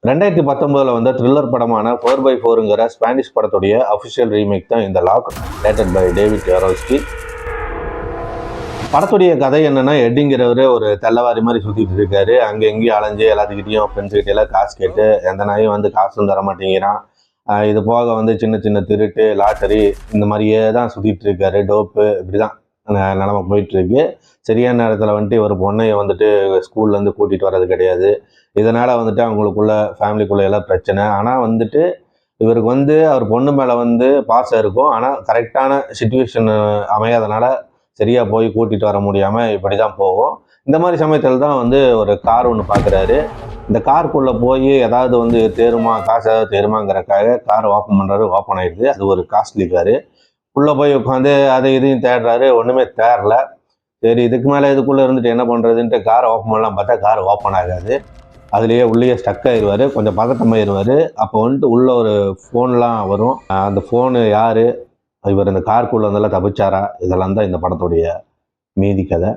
2019 வந்த த்ரில்லர் படமான 4x4ங்கிற ஸ்பானிஷ் படத்துடைய அஃபிஷியல் ரீமேக் தான் இந்த லாக், டைரக்டட் பை டேவிட் யாரோவ்ஸ்கி. படத்துடைய கதை என்னன்னா, எட்டிங்கிறவர் ஒரு தெல்லவாரி மாதிரி சுற்றிட்டு இருக்காரு. அங்கே எங்கேயும் அலைஞ்சு எல்லாத்துக்கிட்டையும் ஃப்ரெண்ட்ஸுக்கிட்ட எல்லாம் காசு கேட்டு எந்த நாயும் வந்து காசும் தர மாட்டேங்கிறான். இது போக வந்து சின்ன சின்ன திருட்டு, லாட்டரி இந்த மாதிரியே தான் சுற்றிட்டு இருக்காரு. டோப்பு இப்படி தான் நிலமை போயிட்டுருக்கு. சரியான நேரத்தில் வந்துட்டு இவர் பொண்ணையை வந்துட்டு ஸ்கூல்லேருந்து கூட்டிகிட்டு வர்றது கிடையாது. இதனால் வந்துட்டு அவங்களுக்குள்ள ஃபேமிலிக்குள்ளே எல்லாம் பிரச்சனை. ஆனால் வந்துட்டு இவருக்கு வந்து அவர் பொண்ணு மேலே வந்து பாசம் இருக்கும். ஆனால் கரெக்டான சுச்சுவேஷன் அமையாதனால சரியாக போய் கூட்டிகிட்டு வர முடியாமல் இப்படி தான் போகும். இந்த மாதிரி சமயத்தில் தான் வந்து ஒரு கார் ஒன்று பார்க்குறாரு. இந்த காருக்குள்ளே போய் ஏதாவது வந்து தேருமா, காசு ஏதாவது தேருமாங்கிறக்காக கார் ஓப்பன் பண்ணுறாரு. ஓப்பன் ஆகிடுது. அது ஒரு காஸ்ட்லி காரு. உள்ளே போய் உட்காந்து அதை இதையும் தேடுறாரு. ஒன்றுமே தேரல. சரி, இதுக்கு மேலே இதுக்குள்ளே இருந்துட்டு என்ன பண்ணுறதுன்ட்டு காரை ஓப்பன் பண்ணலாம் பார்த்தா கார் ஓப்பன் ஆகாது. அதுலேயே உள்ளேயே ஸ்டக் ஆயிடுவார். கொஞ்சம் பதட்டமாயிடுவார். அப்போ வந்துட்டு உள்ளே ஒரு ஃபோன்லாம் வரும். அந்த ஃபோனு யார், இவர் இந்த காருக்குள்ளே வந்தெல்லாம் தப்பிச்சாரா, இதெல்லாம் தான் இந்த படத்துடைய மீதி கதை.